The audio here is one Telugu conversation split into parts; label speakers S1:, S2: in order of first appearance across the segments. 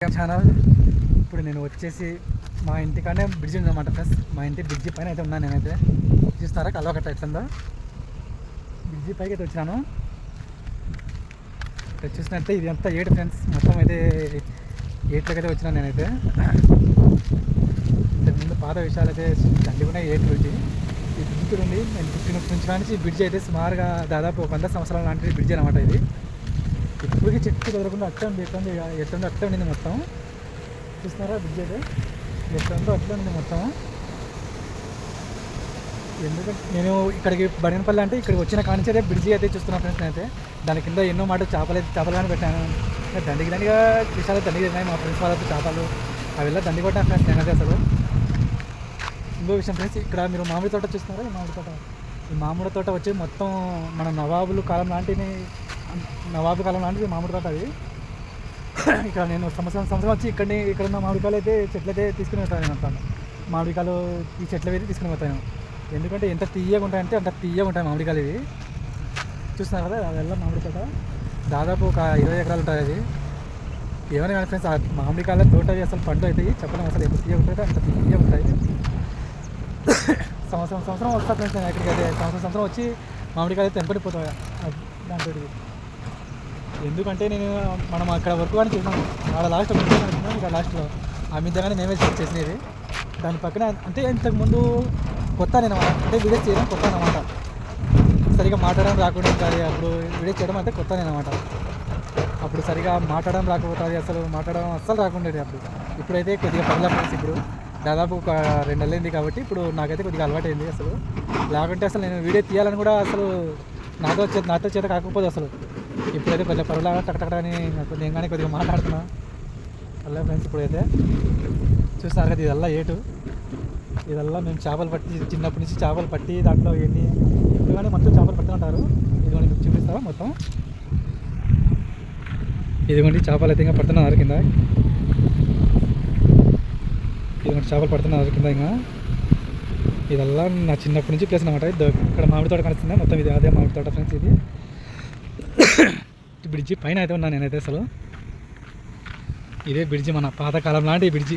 S1: ఛానల్. ఇప్పుడు నేను వచ్చేసి మా ఇంటికానే బ్రిడ్జి ఉందన్నమాట ఫ్రెండ్స్. మా ఇంటి బ్రిడ్జి పైన అయితే ఉన్నాను నేనైతే. చూస్తారా కల్వకట్ట ఎట్లుందో. బ్రిడ్జి పైకి అయితే వచ్చినాను. ఇక్కడ చూసినట్టే ఇది అంతా ఏడు ఫ్రెండ్స్. మొత్తం అయితే ఏట్లకైతే వచ్చినాను నేనైతే. ఇంతకుముందు పాత విషయాలు అయితే దండిగా ఏట్లు ఇది బ్రిడ్జి కూడా ఉంది. నేను పుట్టినప్పటి నుంచి కానీ ఈ బ్రిడ్జి అయితే సుమారుగా దాదాపు 100 సంవత్సరాల లాంటి బ్రిడ్జి అనమాట ఇది. ఇప్పటికీ చెట్టు కుదరకుండా అట్లా ఎట్లుందో అట్లా ఉండింది మొత్తం. చూస్తున్నారా బ్రిడ్జ్ అయితే ఎట్లుందో అట్లా ఉంది మొత్తం. ఎందుకంటే నేను ఇక్కడికి బడినపల్లి అంటే ఇక్కడికి వచ్చిన కానించి అయితే బ్రిడ్జి అయితే చూస్తున్నాను ఫ్రెండ్స్. నేనైతే దాని కింద ఎన్నో మాట చేపలు కానీ పెట్టాను. దండిగా విషయాలు దండిగా ఉన్నాయి. మా ఫ్రెండ్స్ వాళ్ళతో చేపలు అవి దండి కొట్టాను ఫ్రెండ్స్ నేనైతే. అసలు ఇంకో విషయం ఫ్రెండ్స్, ఇక్కడ మీరు మామిడి తోట చూస్తున్నారా. ఈ మామిడి తోట వచ్చి మొత్తం మన నవాబుల కాలం లాంటిది మామిడి తోట అది. ఇక్కడ నేను సంవత్సరం వచ్చి ఇక్కడ ఉన్న మామిడికాయలు అయితే చెట్లు అయితే తీసుకుని పోతాను నేను. అంతా మామిడికాయలు ఈ చెట్లు అయితే తీసుకుని పోతాను. ఎందుకంటే ఎంత తీయగా ఉంటాయంటే అంత తీయగా ఉంటాయి మామిడికాయలు ఇవి. చూస్తున్నారు కదా అదెల్లా మామిడి తోట. దాదాపు ఒక 20 ఎకరాలు ఉంటుంది అది. ఏమైనా కానీ ఫ్రెండ్స్, ఆ మామిడికాయల తోట అసలు పండు అవుతాయి చెప్పడం. అసలు ఎంత తీయగా ఉంటుంది అంత తీయగా ఉంటాయి. సంవత్సరం వస్తా ఫ్రెండ్స్ నేను ఇక్కడికి అయితే. సంవత్సరం వచ్చి మామిడికాయలు తెంపని పోతాయి దాంతో. ఎందుకంటే మనం అక్కడ వర్క్ కానీ చేసినాము. ఆడ లాస్ట్ అనుకున్నాం. ఇక్కడ లాస్ట్లో ఆ మిద్దగానే మేమే చేసినది. దాని పక్కన అంటే ఇంతకుముందు కొత్త నేను అంటే వీడియోస్ చేయడం కొత్త అనమాట. సరిగా మాట్లాడడం రాకుండా ఉంటుంది. అప్పుడు వీడియోస్ చేయడం అంటే కొత్త అనమాట. అప్పుడు సరిగా మాట్లాడడం రాకపోతుంది. మాట్లాడడం అస్సలు రాకుండేది అప్పుడు. ఇప్పుడైతే కొద్దిగా పర్లేదు ఫ్రెండ్స్. ఇప్పుడు దాదాపు ఒక 2 నెలలు అయింది కాబట్టి ఇప్పుడు నాకైతే కొద్దిగా అలవాటైంది. అసలు లేకుంటే అసలు నేను వీడియో తీయాలని కూడా అసలు నాతో చేత కాకపోతే అసలు. ఇప్పుడైతే కొద్దిగా పరులాగా టకటకని నేను కానీ కొద్దిగా మాట్లాడుతున్నా. అలా ఫ్రెండ్స్ ఇప్పుడైతే చూస్తారు కదా ఇదల్లా ఏటు. ఇదల్లా మేము చేపలు పట్టి చిన్నప్పటి నుంచి చేపలు పట్టి దాంట్లో ఎన్ని ఇప్పుడు కానీ మొత్తం చేపలు పడుతూ ఉంటారు. ఇదిగోండి మీకు చూపిస్తారా మొత్తం. ఇదిగోండి చేపలు అయితే ఇంకా పడుతున్నారు కింద. ఇదిగోండి చేపలు పడుతున్నారు కింద. ఇంకా ఇదల్లా నా చిన్నప్పటి నుంచి ప్లేస్ అనమాట. ఇక్కడ మామిడి తోట కనిపిస్తుంది మొత్తం. ఇది అదే మామిడి తోట ఫ్రెండ్స్. ఇది బ్రిడ్జి పైన అయితే ఉన్నాను నేనైతే. అసలు ఇదే బ్రిడ్జి, మన పాతకాలం లాంటి ఈ బ్రిడ్జి.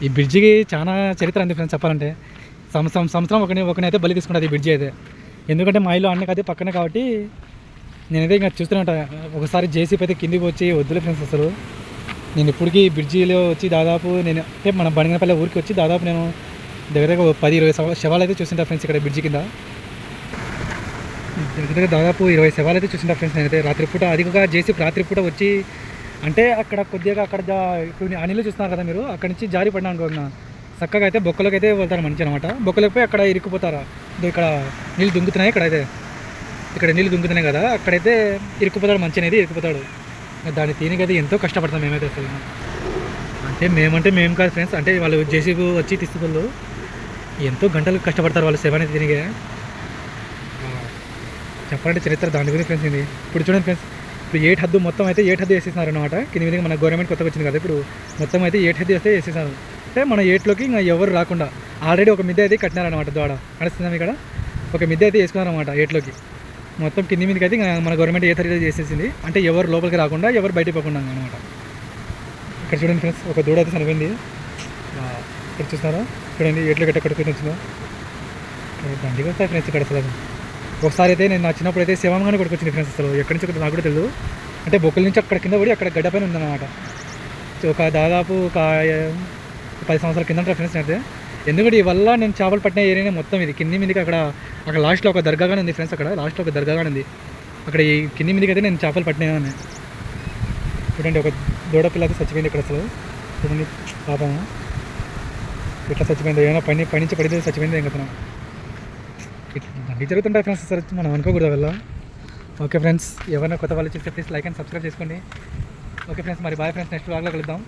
S1: ఈ బ్రిడ్జికి చాలా చరిత్ర ఉంది ఫ్రెండ్స్ చెప్పాలంటే. సంవత్సరం ఒకనైతే బలి తీసుకుంటుంది ఈ బ్రిడ్జి అయితే. ఎందుకంటే మా ఇల్లు అన్నీ కదా పక్కనే కాబట్టి నేనైతే ఇంకా చూస్తూనే ఉంటాను. ఒకసారి జేసీపీ అయితే కిందికి వచ్చి వద్దులే ఫ్రెండ్స్. అసలు నేను ఇప్పటికీ బ్రిడ్జిలో వచ్చి దాదాపు నేను అంటే మన బండిగనపల్లి ఊరికి వచ్చి దాదాపు నేను దగ్గర 10-20 శవాలు అయితే చూసింటా ఫ్రెండ్స్ ఇక్కడ బ్రిడ్జి కింద. దగ్గర దాదాపు 20 శవాలు అయితే చూసింటా ఫ్రెండ్స్ నేనైతే. రాత్రిపూట అదిగా జేసీ రాత్రిపూట వచ్చి అంటే అక్కడ కొద్దిగా అక్కడ ఇప్పుడు ఆ నీళ్ళు చూస్తున్నారు కదా మీరు. అక్కడి నుంచి జారి పడినా అనుకున్నా చక్కగా అయితే బొక్కలోకి అయితే వెళ్తారు మంచి అనమాట. బొక్కలోకి పోయి అక్కడ ఇరుక్కుపోతారా. ఇక్కడ నీళ్ళు దుంకుతున్నాయి. ఇక్కడ నీళ్ళు దుంకుతున్నాయి కదా, అక్కడైతే ఇరుక్కుపోతాడు మంచి అనేది ఇరుక్కుపోతాడు. దాన్ని తీనికైతే ఎంతో కష్టపడతాం మేమైతే అసలు. అంటే మేము కాదు ఫ్రెండ్స్, అంటే వాళ్ళు జేసీబీ వచ్చి తీసుకుళ్ళు ఎంతో గంటలు కష్టపడతారు వాళ్ళు శవాన్ని తిరిగే. చెప్పాలంటే చరిత్ర దాని గురించి ఫ్రెండ్స్ ఇది. ఇప్పుడు చూడండి ఫ్రెండ్స్, ఇప్పుడు 8 హద్దు మొత్తం అయితే 8 హద్దు వేసేసినారు అనమాట. కింద మీదకి మన గవర్నమెంట్ కొత్తగా వచ్చింది కదా, ఇప్పుడు మొత్తం అయితే 8 హద్దు వేస్తే వేసేసినారు. అంటే మన 8లోకి ఇంకా ఎవరు రాకుండా ఆల్రెడీ ఒక మిద్దె అయితే కట్టినారనమాట. దోడ కనిపిస్తుందా ఇక్కడ ఒక మిద్దె అయితే వేసుకున్నారనమాట 8లోకి. మొత్తం కింది మీదకి అయితే మన గవర్నమెంట్ ఏ తరగతి చేసేసింది. అంటే ఎవరు లోపలికి రాకుండా ఎవరు బయటకు పోకుండా అనమాట. ఇక్కడ చూడండి ఫ్రెండ్స్, ఒక దూడ అయితే చనిపోయింది. ఇక్కడ చూస్తారా చూడండి ఎట్లు గట్ట కట్టుకుని వచ్చిందో. దండిగా వస్తాయి ఫ్రెండ్స్ ఇక్కడ అసలు. ఒకసారి అయితే నేను నా చిన్నప్పుడు అయితే శవంగానే కొట్టుకొచ్చింది ఫ్రెండ్స్. అసలు ఎక్కడి నుంచి నాకు కూడా తెలియదు. అంటే బొక్కల నుంచి అక్కడ కింద పడి అక్కడ గడ్డ పైన ఉందన్నమాట. దాదాపు ఒక 10 సంవత్సరాల కింద ఫ్రెండ్స్ అయితే. ఎందుకంటే ఇవల్ల నేను చేపలు పట్టిన ఏరియానే మొత్తం ఇది. కింది మీదకి అక్కడ లాస్ట్లో ఒక దర్గాగానే ఉంది ఫ్రెండ్స్. అక్కడ లాస్ట్లో ఒక దర్గాగానే ఉంది. అక్కడ ఈ కింది మీదకి అయితే నేను చేపలు పట్టినాయని. చూడండి ఒక దూడ పిల్ల అయితే చచ్చిపోయింది ఇక్కడ అసలు. చూడండి పాపం ఇట్లా చచ్చిపోయింది. ఏమైనా పైనుంచి పడితే చచ్చిపోయింది ఇంకా. ఇట్లా జరుగుతుంటాయి ఫ్రెండ్స్. సరే మనం అనుకోకూడదు వల్ల. ఓకే ఫ్రెండ్స్, ఎవరైనా కొత్త వాళ్ళు చూస్తే ప్లీజ్ లైక్ అండ్ సబ్స్క్రైబ్ చేసుకోండి. ఓకే ఫ్రెండ్స్, మరి బాయ్ ఫ్రెండ్స్, నెక్స్ట్ వ్లాగ్లో కలుద్దాం.